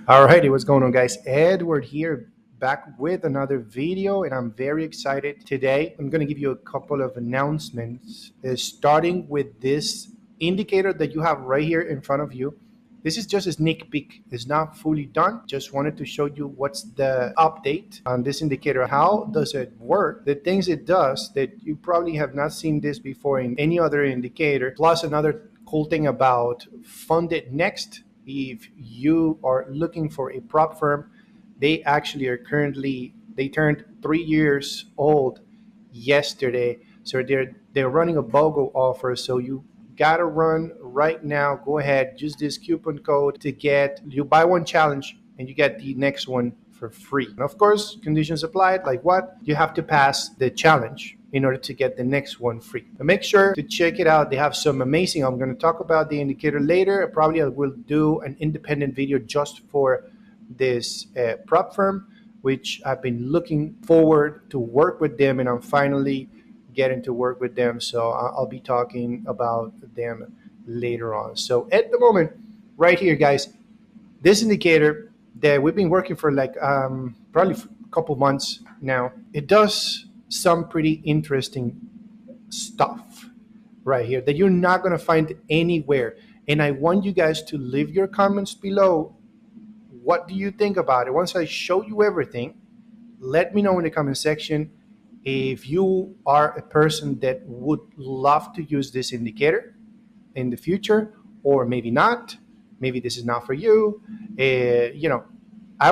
Alrighty, what's going on, guys? Edward here, back with another video, and I'm very excited today. I'm going to give you a couple of announcements, starting with this indicator that you have right here in front of you. This is just a sneak peek. It's not fully done. Just wanted to show you what's the update on this indicator. How does it work? The things it does that you probably have not seen this before in any other indicator. Plus another cool thing about Funded Next. If you are looking for a prop firm, they actually are they turned 3 years old yesterday. So they're running a BOGO offer. So you gotta run right now. Go ahead, use this coupon code to get, you buy one challenge and you get the next one for free. And of course, conditions applied. Like what? You have to pass the challenge in order to get the next one free. But make sure to check it out. They have some amazing, I'm going to talk about the indicator later. Probably I will do an independent video just for this prop firm, which I've been looking forward to work with them, and I'm finally getting to work with them. So I'll be talking about them later on. So at the moment, right here, guys, this indicator that we've been working for like probably a couple months now, it does some pretty interesting stuff right here that you're not going to find anywhere. And I want you guys to leave your comments below. What do you think about it? Once I show you everything, let me know in the comment section if you are a person that would love to use this indicator in the future, or maybe not. Maybe this is not for you. I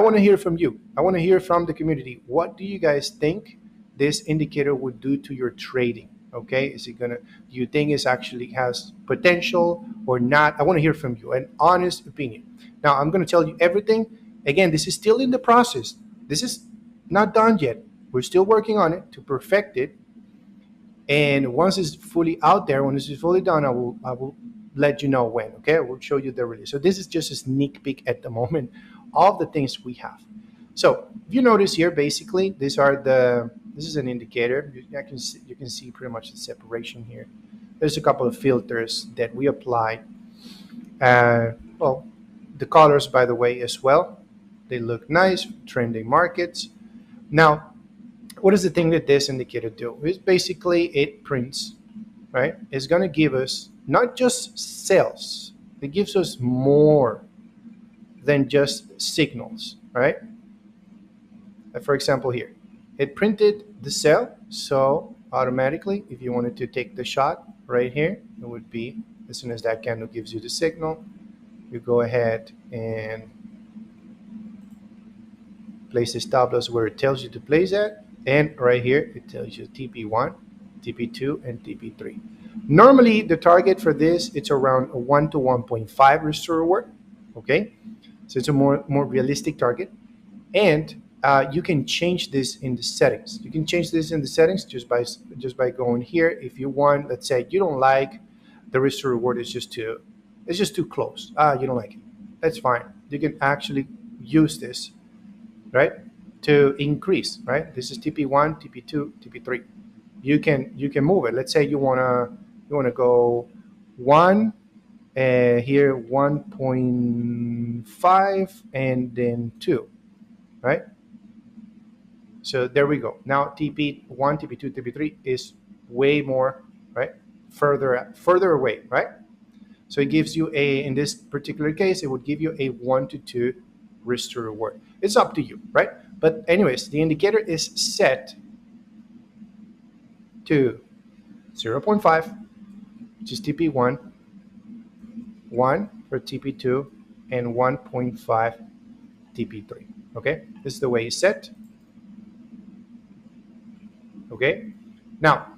want to hear from you. I want to hear from the community. What do you guys think this indicator would do to your trading? Okay, is it gonna? Do you think it actually has potential or not? I want to hear from you, an honest opinion. Now I'm going to tell you everything. Again, this is still in the process. This is not done yet. We're still working on it to perfect it. And once it's fully out there, when this is fully done, I will let you know when. Okay, I will show you the release. So this is just a sneak peek at the moment of the things we have. So if you notice here, basically, this is an indicator. You can see pretty much the separation here. There's a couple of filters that we apply. Well, the colors, by the way, as well. They look nice, trending markets. Now, what is the thing that this indicator do? It's basically it prints, right? It's going to give us not just sales. It gives us more than just signals, right? For example, here, it printed the sell. So automatically, if you wanted to take the shot right here, it would be, as soon as that candle gives you the signal, you go ahead and place the stop loss where it tells you to place that. And right here, it tells you TP1, TP2, and TP3. Normally, the target for this, it's around a 1 to 1.5 risk to reward. Okay, so it's a more realistic target. And you can change this in the settings. You can change this in the settings just by going here. If you want, let's say you don't like the risk to reward is just too close. You don't like it. That's fine. You can actually use this, right, to increase. Right. This is TP1, TP2, TP3. You can move it. Let's say you wanna go one. Here 1.5 and then 2, right? So there we go. Now TP1, TP2, TP3 is way more, right? Further away, right? So it gives you in this particular case, it would give you a 1 to 2 risk to reward. It's up to you, right? But anyways, the indicator is set to 0.5, which is TP1, 1 for TP2, and 1.5 TP3. Okay, this is the way it's set. Okay, now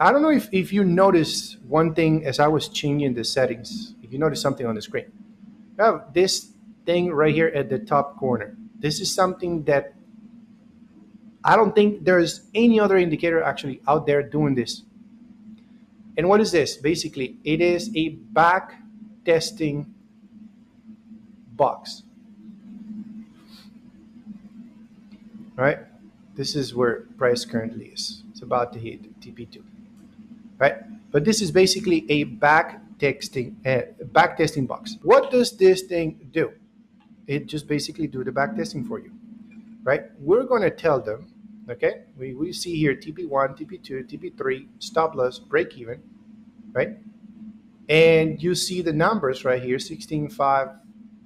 I don't know if you noticed one thing as I was changing the settings. If you notice something on the screen, I have this thing right here at the top corner. This is something that I don't think there's any other indicator actually out there doing this. And what is this? Basically, it is a back testing box. Right? This is where price currently is. It's about to hit TP2. Right? But this is basically a back testing box. What does this thing do? it just basically do the back testing for you, right? We're going to tell them, okay, we see here TP1, TP2, TP3, stop loss, break even, right? And you see the numbers right here, 16.5.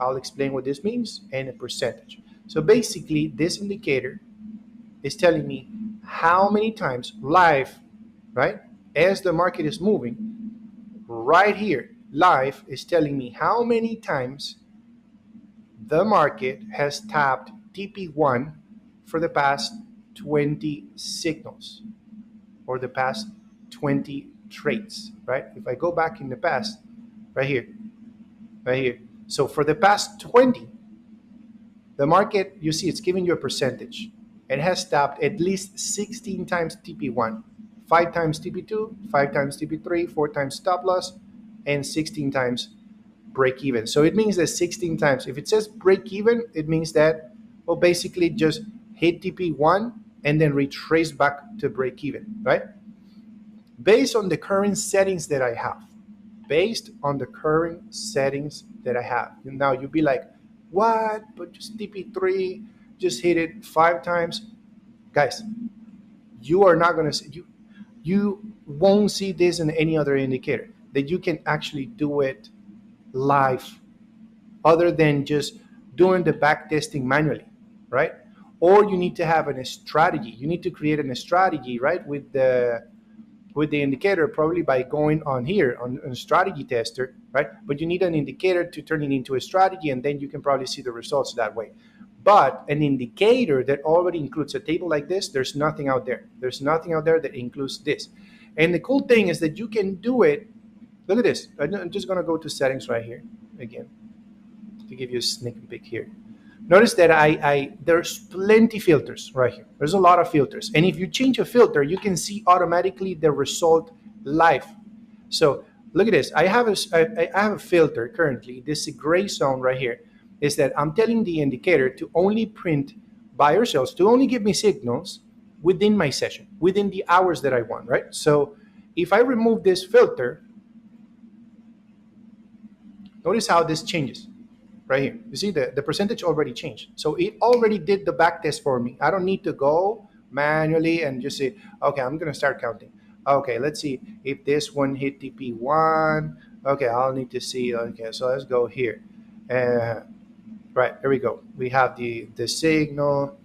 I'll explain what this means and a percentage. So basically, this indicator is telling me how many times live, right, as the market is moving, right here, live is telling me how many times the market has tapped TP1 for the past 20 signals or the past 20 trades, right? If I go back in the past, right here, right here. So for the past 20, the market, you see, it's giving you a percentage. It has tapped at least 16 times TP1, 5 times TP2, 5 times TP3, 4 times stop loss, and 16 times break even. So it means that 16 times. If it says break even, it means that, well, basically just hit TP1 and then retrace back to break even, right? Based on the current settings that I have, based on the current settings that I have. Now you'll be like, what? But just TP3, just hit it 5 times. Guys, you are not going to see, you won't see this in any other indicator that you can actually do it live other than just doing the back testing manually, right? Or you need to have a strategy. You need to create a strategy, right, with the indicator, probably by going on here on strategy tester, right? But you need an indicator to turn it into a strategy, and then you can probably see the results that way. But an indicator that already includes a table like this, there's nothing out there. There's nothing out there that includes this. And the cool thing is that you can do it. Look at this. I'm just going to go to settings right here again to give you a sneak peek here. Notice that there's plenty filters right here. There's a lot of filters. And if you change a filter, you can see automatically the result live. So look at this. I have a filter currently. This gray zone right here is that I'm telling the indicator to only print buy or sells, to only give me signals within my session, within the hours that I want, right? So if I remove this filter, notice how this changes. Right here, you see the percentage already changed. So it already did the back test for me. I don't need to go manually and just say, okay, I'm gonna start counting. Okay, let's see if this one hit TP1. Okay, I'll need to see. Okay, so let's go here. Right, there we go. We have the signal,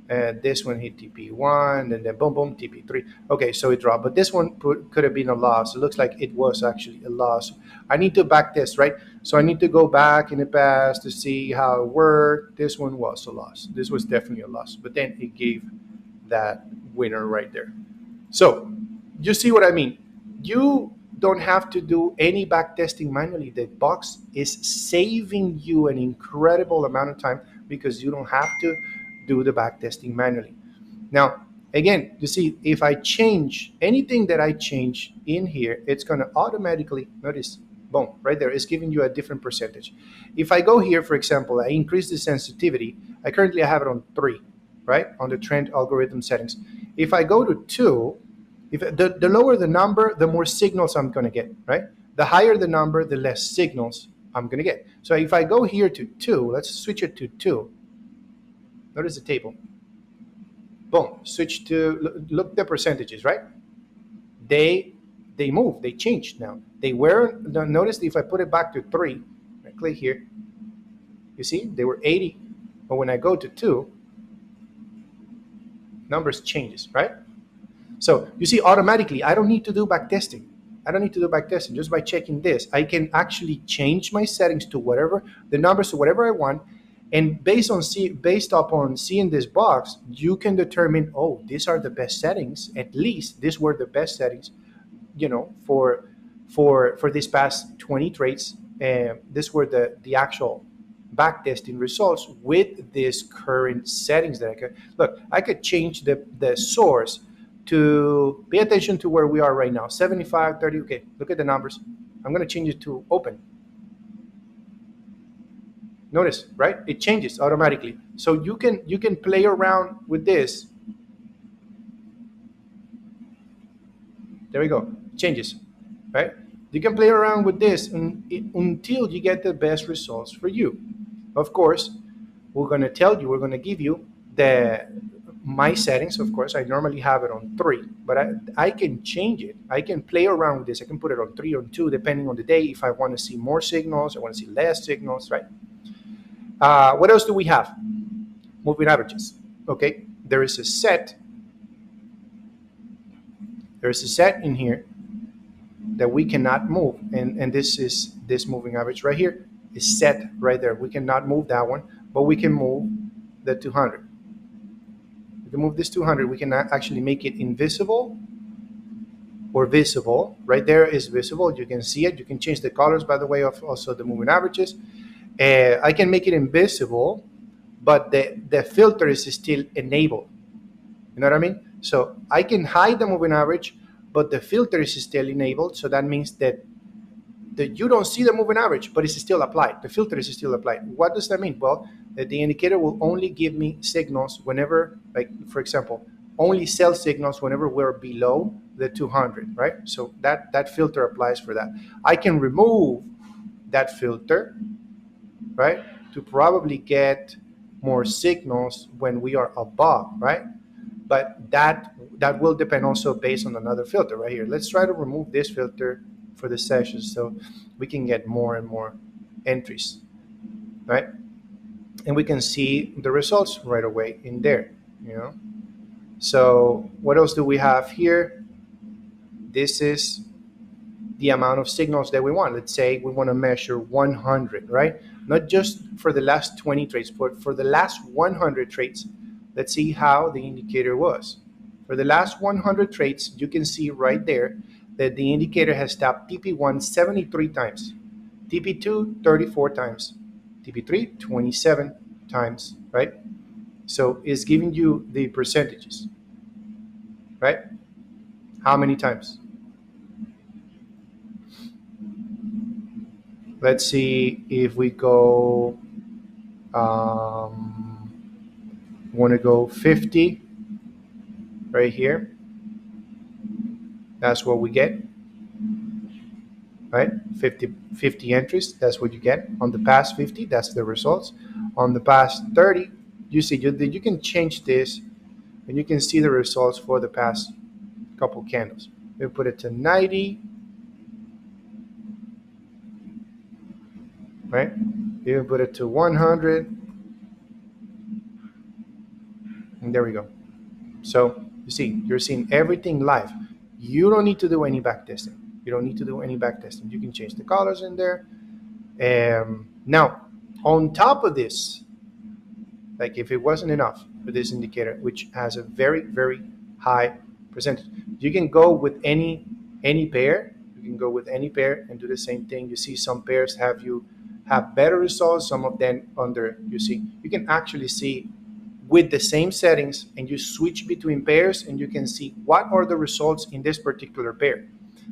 and this one hit TP1, and then boom, boom, TP3. Okay, so it dropped, but this one could have been a loss. It looks like it was actually a loss. I need to back test, right? So I need to go back in the past to see how it worked. This one was a loss. This was definitely a loss, but then it gave that winner right there. So you see what I mean? You don't have to do any back testing manually. The box is saving you an incredible amount of time because you don't have to do the back testing manually. Now, again, you see, if I change anything that I change in here, it's going to automatically, notice, boom, right there, it's giving you a different percentage. If I go here, for example, I increase the sensitivity. I currently have it on 3, right, on the trend algorithm settings. If I go to 2, if the lower the number, the more signals I'm going to get, right? The higher the number, the less signals I'm going to get. So if I go here to 2, let's switch it to 2. Notice the table. Boom, switch to, look the percentages, right? They move, they changed now. They were, notice if I put it back to 3, I click here, you see, they were 80. But when I go to 2, numbers changes, right? So you see, automatically, I don't need to do back testing. I don't need to do back testing. Just by checking this, I can actually change my settings to whatever, the numbers to whatever I want. And based upon seeing this box, you can determine, oh, these are the best settings. At least these were the best settings, you know, for this past 20 trades. These were the actual back testing results with these current settings that I could look. I could change the source to pay attention to where we are right now, 75, 30. Okay, look at the numbers. I'm going to change it to open. Notice, right? It changes automatically. So you can play around with this. There we go. Changes, right? You can play around with this until you get the best results for you. Of course, we're going to give you my settings. Of course, I normally have it on 3, but I can change it. I can play around with this. I can put it on 3 or 2, depending on the day. If I want to see more signals, I want to see less signals, right? What else do we have? Moving averages. Okay, there is a set in here that we cannot move, and this moving average right here is set right there. We cannot move that one, but we can move the 200. We can move this 200. We can actually make it invisible or visible. Right there is visible. You can see it. You can change the colors, by the way, of also the moving averages. I can make it invisible, but the filter is still enabled. You know what I mean? So I can hide the moving average, but the filter is still enabled. So that means that you don't see the moving average, but it's still applied. The filter is still applied. What does that mean? Well, the indicator will only give me signals whenever, like, for example, only sell signals whenever we're below the 200, right? So that filter applies for that. I can remove that filter, right, to probably get more signals when we are above, right? But that will depend also based on another filter right here. Let's try to remove this filter for the session so we can get more and more entries, right? And we can see the results right away in there, you know? So what else do we have here? This is the amount of signals that we want. Let's say we want to measure 100, right? Not just for the last 20 trades, but for the last 100 trades. Let's see how the indicator was. For the last 100 trades, you can see right there that the indicator has tapped TP1 73 times, TP2 34 times, TP3 27 times, right? So it's giving you the percentages, right? How many times? Let's see if we go, want to go 50 right here. That's what we get, right? 50 entries, that's what you get. On the past 50, that's the results. On the past 30, you see, you can change this and you can see the results for the past couple candles. We put it to 90, right? You put it to 100, and there we go. So you see, you're seeing everything live. You don't need to do any backtesting. You don't need to do any backtesting. You can change the colors in there. Now, on top of this, like if it wasn't enough for this indicator, which has a very, very high percentage, you can go with any pair. You can go with any pair and do the same thing. You see some pairs have better results, some of them under. You see, you can actually see with the same settings, and you switch between pairs, and you can see what are the results in this particular pair.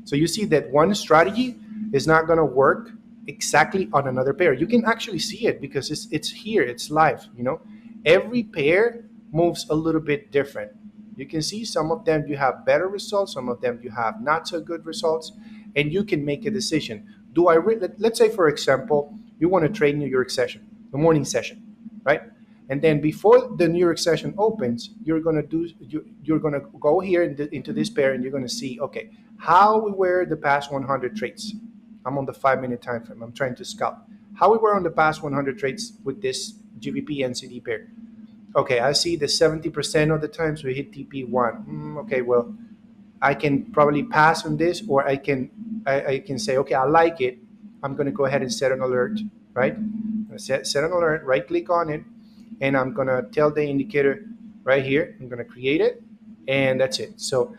So you see that one strategy is not going to work exactly on another pair. You can actually see it because it's here, it's live. You know, every pair moves a little bit different. You can see some of them you have better results, some of them you have not so good results, and you can make a decision. Let's say, for example, you want to trade New York session, the morning session, right? And then before the New York session opens, you're gonna go here into this pair, and you're gonna see, okay, how we were the past 100 trades. I'm on the 5-minute time frame. I'm trying to scalp how we were on the past 100 trades with this GBP NCD pair. Okay, I see the 70% of the times we hit TP1. Okay, well, I can probably pass on this, or I can say, okay, I like it. I'm gonna go ahead and set an alert, right? Set an alert. Right click on it. And I'm going to tell the indicator right here, I'm going to create it, and that's it. So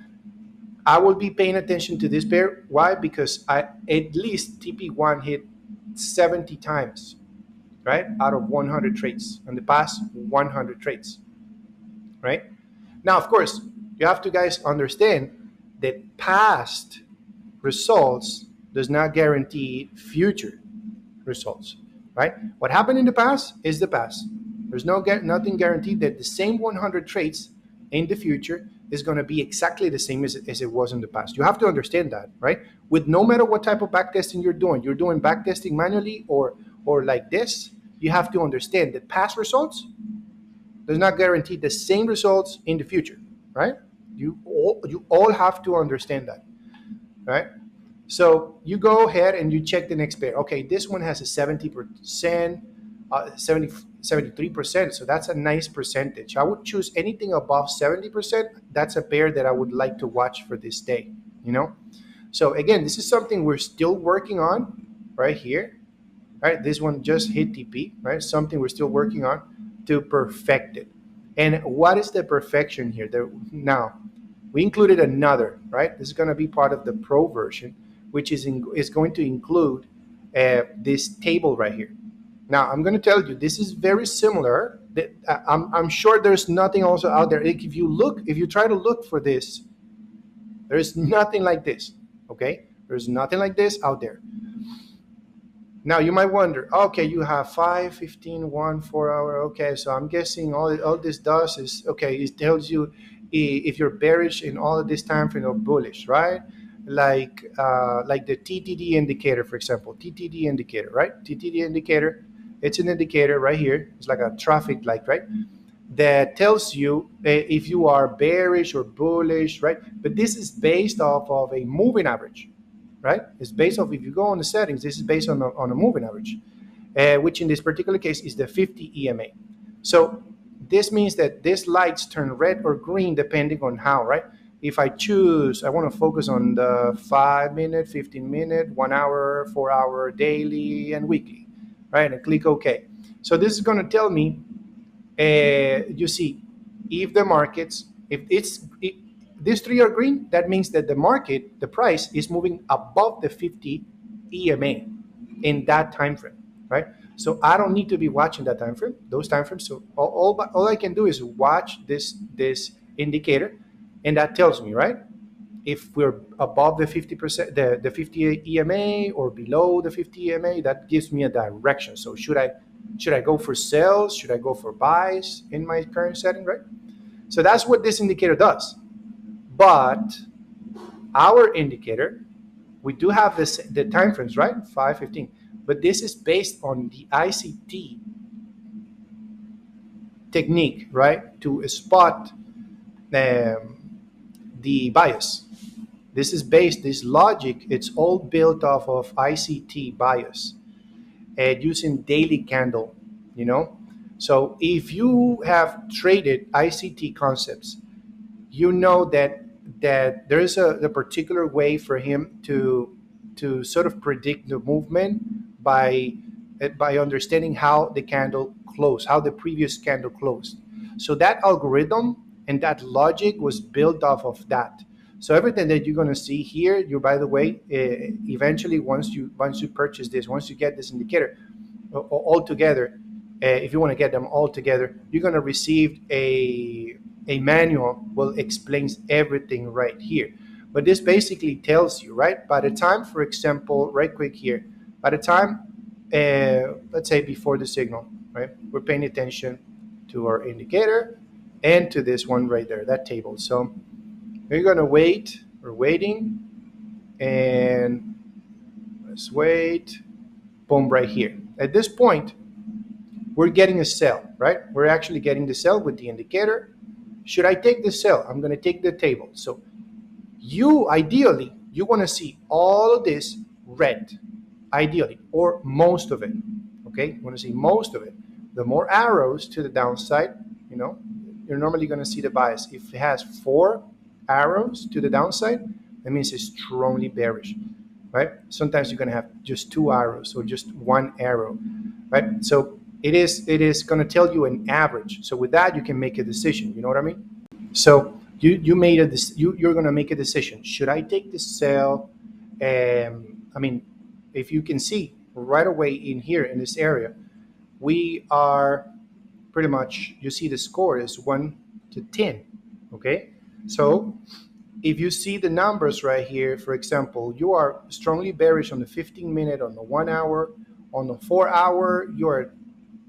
I will be paying attention to this pair. Why? Because at least TP1 hit 70 times, right, out of 100 trades in the past 100 trades, right? Now, of course, you have to, guys, understand that past results does not guarantee future results, right? What happened in the past is the past. There's nothing guaranteed that the same 100 trades in the future is going to be exactly the same as it was in the past. You have to understand that, right? With no matter what type of backtesting you're doing backtesting manually or like this, you have to understand that past results does not guarantee the same results in the future, right? You all have to understand that, right? So you go ahead and you check the next pair. Okay, this one has a 70%, 73%. So that's a nice percentage. I would choose anything above 70%. That's a pair that I would like to watch for this day, you know? So again, this is something we're still working on right here, right? This one just hit TP, right? Something we're still working on to perfect it. And what is the perfection here? Now, we included another, right? This is going to be part of the pro version, which is going to include this table right here. Now, I'm going to tell you, this is very similar. I'm sure there's nothing also out there. If you try to look for this, there's nothing like this, okay? There's nothing like this out there. Now, you might wonder, okay, you have 5, 15, 1, 4 hour. Okay, so I'm guessing all this does is, okay, it tells you if you're bearish in all of this time frame or bullish, right? Like the TTD indicator, for example, TTD indicator, right? TTD indicator, it's an indicator right here. It's like a traffic light, right? That tells you if you are bearish or bullish, right? But this is based off of a moving average, right? It's based off, if you go on the settings, this is based on a moving average, which in this particular case is the 50 EMA. So this means that these lights turn red or green depending on how, right? If I want to focus on the 5 minute, 15 minute, 1 hour, 4 hour, daily, and weekly, right? And click OK. So this is going to tell me, you see, if the markets, these three are green, that means that the price is moving above the 50 EMA in that time frame, right? So I don't need to be watching those time frames. So all I can do is watch this indicator, and that tells me, right, if we're above the 50%, the 50 EMA, or below the 50 EMA. That gives me a direction. So should I go for sales? Should I go for buys in my current setting, right? So that's what this indicator does. But our indicator, we do have the time frames, right? 5, 15. But this is based on the ICT technique, right? To spot the bias. This logic, it's all built off of ICT bias and using daily candle, you know? So if you have traded ICT concepts, you know that there is a particular way for him to sort of predict the movement by understanding how the candle closed, how the previous candle closed. So that algorithm and that logic was built off of that. So everything that you're going to see here, by the way, eventually once you purchase this, once you get this indicator all together, if you want to get them all together, you're going to receive a manual will explains everything right here. But this basically tells you, right, by the time, for example, right quick here, by the time, let's say before the signal, right, we're paying attention to our indicator and to this one right there, that table. So we're going to wait. We're waiting, and let's wait. Boom, right here. At this point, we're getting a sell, right? We're actually getting the sell with the indicator. Should I take the sell? I'm going to take the table. So ideally, you want to see all of this red, ideally, or most of it, okay? You want to see most of it. The more arrows to the downside, you're normally going to see the bias. If it has 4 arrows to the downside, that means it's strongly bearish, right? Sometimes you're going to have just 2 arrows or just 1 arrow, right? So it is going to tell you an average. So with that, you can make a decision. You know what I mean? So you're going to make a decision. Should I take the sell? If you can see right away in here in this area, we are pretty much, you see the score is 1 to 10. Okay, so if you see the numbers right here, for example, you are strongly bearish on the 15 minute, on the 1 hour, on the 4 hour, you're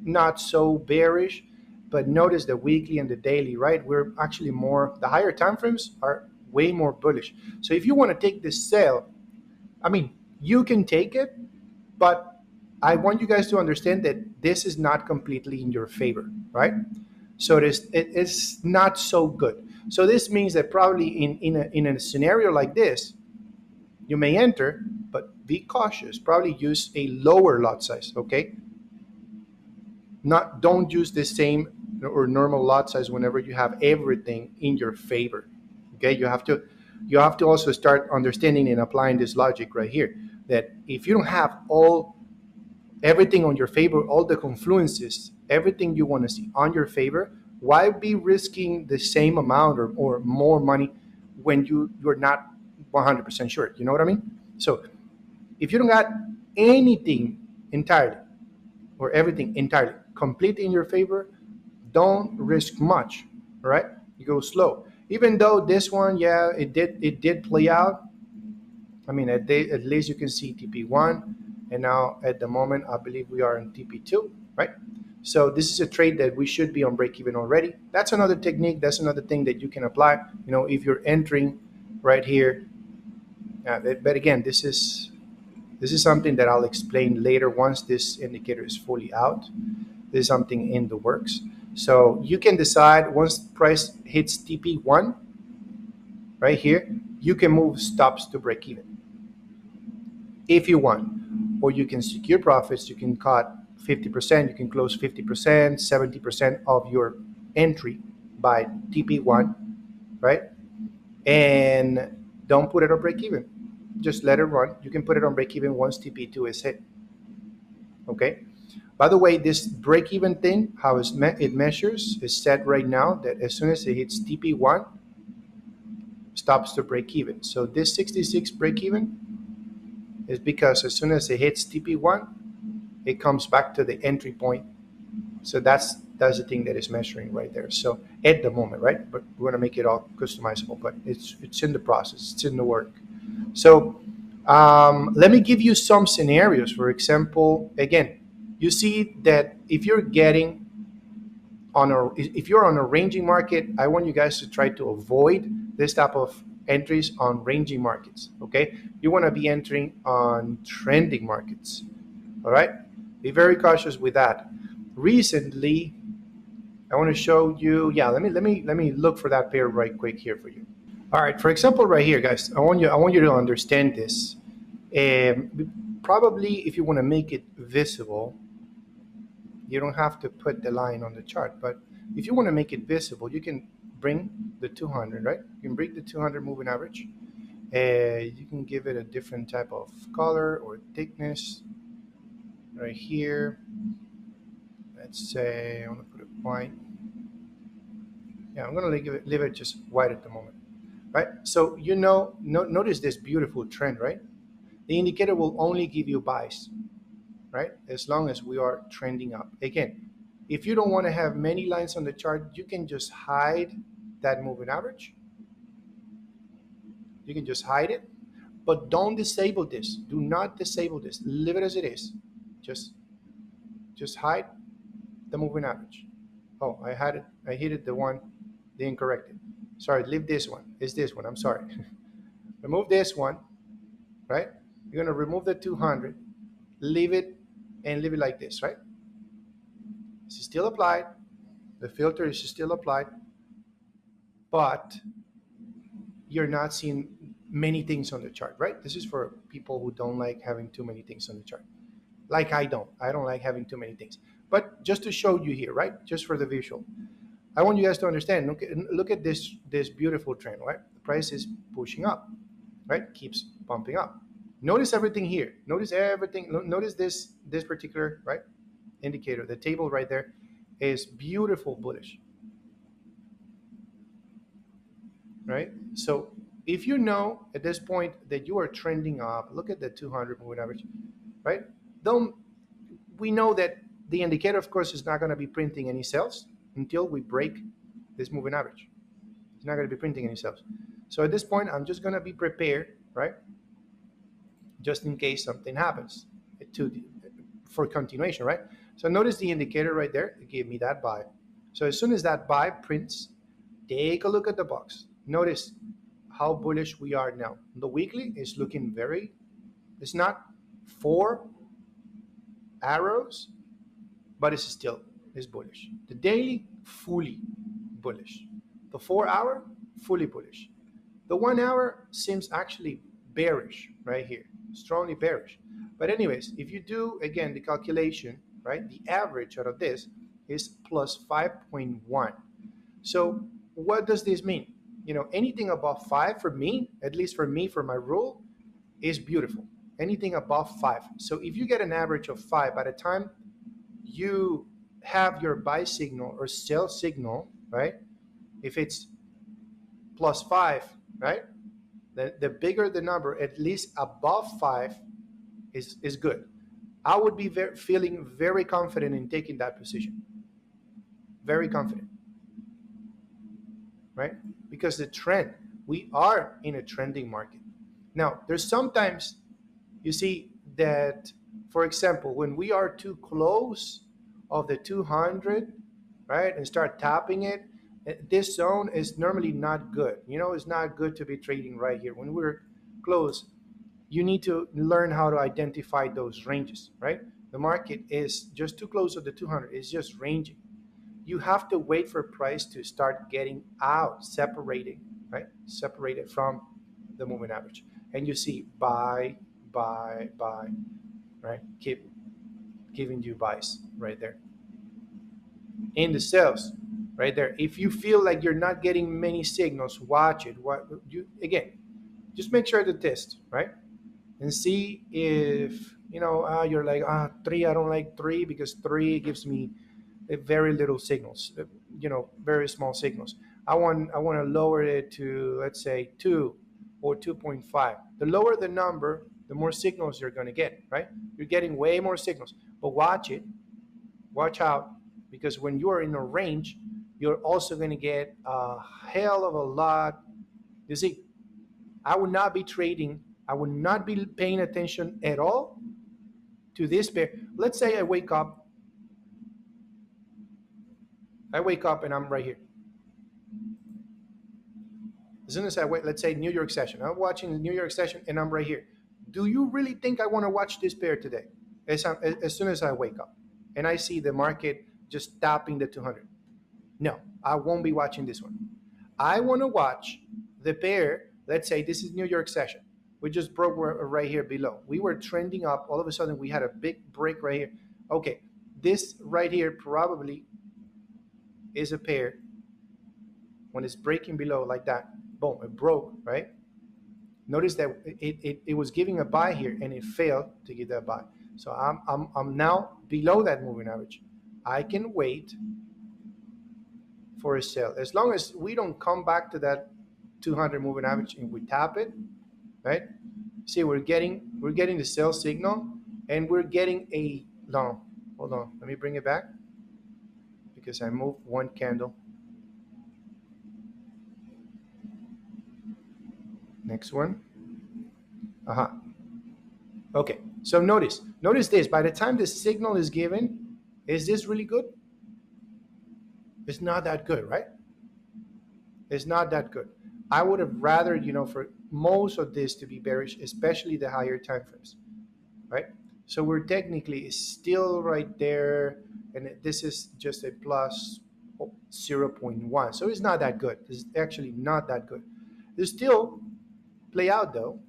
not so bearish. But notice the weekly and the daily, right? We're actually the higher time frames are way more bullish. So if you want to take this sell, you can take it, but I want you guys to understand that this is not completely in your favor, right? So it's not so good. So this means that probably in a scenario like this, you may enter, but be cautious. Probably use a lower lot size, okay? Not don't use the same or normal lot size whenever you have everything in your favor. Okay, you have to also start understanding and applying this logic right here, that if you don't have everything on your favor, all the confluences, everything you want to see on your favor, why be risking the same amount or more money when you're not 100% sure? You know what I mean? So if you don't got anything entirely or everything entirely completely in your favor, don't risk much. All right, you go slow. Even though this one, yeah, it did play out. I mean, at least you can see TP1, and now at the moment, I believe we are in TP2, right? So this is a trade that we should be on break even already. That's another technique. That's another thing that you can apply. If you're entering right here, but again, this is something that I'll explain later once this indicator is fully out. This is something in the works. So you can decide once price hits TP1 right here, you can move stops to break even if you want, or you can secure profits. You can cut 50%, you can close 50%, 70% of your entry by TP1, right? And don't put it on break even. Just let it run. You can put it on break even once TP2 is hit. Okay. By the way, this break even thing, how it measures, is set right now that as soon as it hits TP1, stops to break even. So this 66 break even is because as soon as it hits TP1, it comes back to the entry point. So that's the thing that is measuring right there. So at the moment, right? But we want to make it all customizable, but it's in the process, it's in the work. So let me give you some scenarios. For example, again, you see that if you're on a ranging market, I want you guys to try to avoid this type of entries on ranging markets. Okay, you want to be entering on trending markets. All right, be very cautious with that. Recently, I want to show you. Yeah, let me look for that pair right quick here for you. All right, for example, right here, guys, I want you to understand this. Probably, if you want to make it visible, you don't have to put the line on the chart. But if you want to make it visible, you can bring the 200, right? You can bring the 200 moving average. You can give it a different type of color or thickness right here. Let's say I want to put it white. Yeah, I'm going to leave it just white at the moment, right? So notice this beautiful trend, right? The indicator will only give you buys, right? As long as we are trending up. Again, if you don't want to have many lines on the chart, you can just hide that moving average. You can just hide it, but don't disable this. Do not disable this. Leave it as it is. Just hide the moving average. Oh, I had it. I hit it the incorrect. Sorry, leave this one. It's this one. I'm sorry. Remove this one, right? You're gonna remove the 200, leave it, and leave it like this, right? It's still applied. The filter is still applied, but you're not seeing many things on the chart, right? This is for people who don't like having too many things on the chart. Like I don't. I don't like having too many things. But just to show you here, right? Just for the visual. I want you guys to understand. Look at this beautiful trend, right? The price is pushing up, right? Keeps pumping up. Notice everything here. Notice everything. Notice this particular right indicator. The table right there is beautiful bullish, right? So if you know at this point that you are trending up, look at the 200 moving average, right? Don't We know that the indicator, of course, is not going to be printing any sales until we break this moving average. It's not going to be printing any sales. So at this point, I'm just going to be prepared, right? Just in case something happens for continuation, right? So notice the indicator right there. It gave me that buy. So as soon as that buy prints, take a look at the box. Notice how bullish we are now. The weekly is looking it's not 4 arrows, but it's still is bullish. The daily, fully bullish. The 4 hour, fully bullish. The 1 hour seems actually bearish right here, strongly bearish. But anyways, if you do, again, the calculation, right, the average out of this is plus 5.1. So what does this mean? Anything above 5 for me, at least for me, for my rule, is beautiful. Anything above 5. So if you get an average of 5, by the time you have your buy signal or sell signal, right? If it's plus 5, right? The bigger the number, at least above 5, is good. I would be feeling very confident in taking that position. Very confident, right? Because the trend, we are in a trending market. Now, there's sometimes you see that, for example, when we are too close of the 200, right, and start tapping it, this zone is normally not good. It's not good to be trading right here. When we're close, you need to learn how to identify those ranges, right? The market is just too close to the 200. It's just ranging. You have to wait for price to start getting out, separating, right? Separated from the moving average. And you see buy, buy, buy, right? Keep giving you buys right there. In the sales, right there. If you feel like you're not getting many signals, watch it. Again, just make sure to test, right? And see if you're like 3. I don't like 3 because 3 gives me very little signals, very small signals. I want to lower it to, let's say, 2 or 2.5. The lower the number, the more signals you're going to get, right? You're getting way more signals. But watch out, because when you are in a range, you're also going to get a hell of a lot. You see, I would not be trading. I would not be paying attention at all to this pair. Let's say I wake up and I'm right here. As soon as I wait, let's say New York session. I'm watching the New York session and I'm right here. Do you really think I want to watch this pair today? As soon as I wake up and I see the market just tapping the 200. No, I won't be watching this one. I want to watch the pair. Let's say this is New York session. We just broke right here below. We were trending up. All of a sudden, we had a big break right here. Okay, this right here probably is a pair. When it's breaking below like that, boom, it broke, right? Notice that it was giving a buy here and it failed to give that buy. So I'm now below that moving average. I can wait for a sell. As long as we don't come back to that 200 moving average and we tap it, right? See, we're getting the sell signal and we're getting a long. Hold on, let me bring it back because I moved one candle. Next one. Okay, so notice this. By the time the signal is given, is this really good? It's not that good, right? It's not that good. I would have rather, for most of this to be bearish, especially the higher time frames, right? So we're technically still right there, and this is just a plus 0.1. So it's not that good. It's actually not that good. It's still play out though.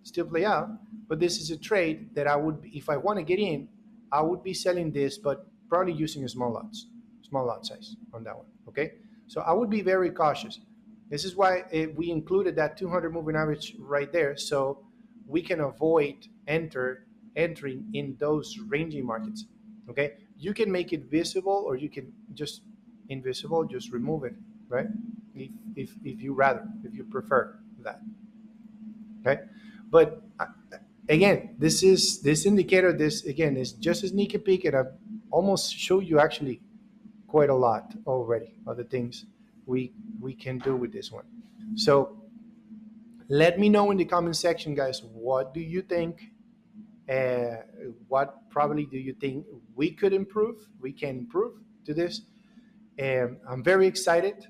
Still play out, but this is a trade that I would, if I want to get in, I would be selling this, but probably using a small lot size on that one. Okay, so I would be very cautious. This is why we included that 200 moving average right there, so we can avoid entering in those ranging markets. Okay, you can make it visible, or you can just invisible, just remove it, right? If you prefer that. Okay, but again, this indicator, this again is just a sneaky peek, and I've almost showed you actually quite a lot already of the things we can do with this one. So let me know in the comment section, guys, what do you think? What probably do you think we can improve to this? And I'm very excited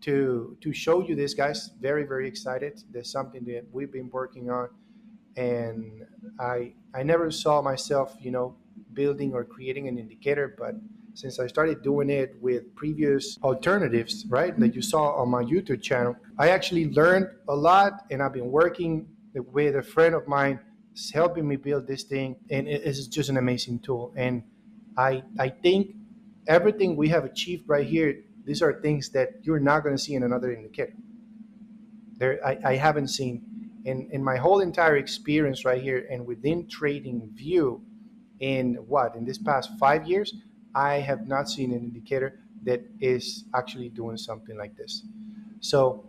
to show you this, guys. Very, very excited. There's something that we've been working on, and I never saw myself, building or creating an indicator. But since I started doing it with previous alternatives, right, that you saw on my YouTube channel, I actually learned a lot, and I've been working with a friend of mine is helping me build this thing, and it is just an amazing tool. And I think everything we have achieved right here, these are things that you're not going to see in another indicator. I haven't seen in my whole entire experience right here and within trading view in this past 5 years, I have not seen an indicator that is actually doing something like this. So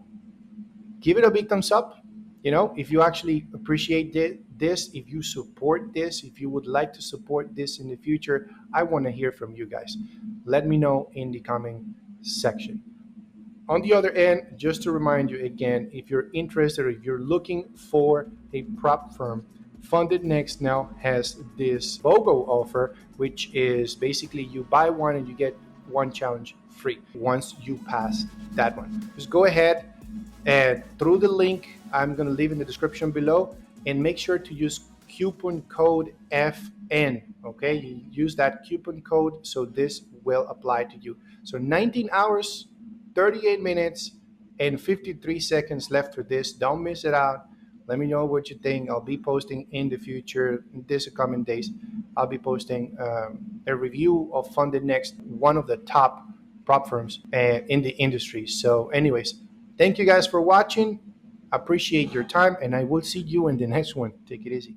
give it a big thumbs up. If you actually appreciate this, if you support this, if you would like to support this in the future, I want to hear from you guys. Let me know in the comment section. On the other end, just to remind you again, if you're interested or if you're looking for a prop firm, Funded Next now has this BOGO offer, which is basically you buy one and you get one challenge free once you pass that one. Just go ahead and through the link I'm going to leave in the description below, and make sure to use coupon code FN. Okay, you use that coupon code so this will apply to you. So 19 hours, 38 minutes, and 53 seconds left for this. Don't miss it out. Let me know what you think. I'll be posting in the future, in this coming days. I'll be posting a review of Funded Next, one of the top prop firms in the industry. So anyways, thank you guys for watching. Appreciate your time, and I will see you in the next one. Take it easy.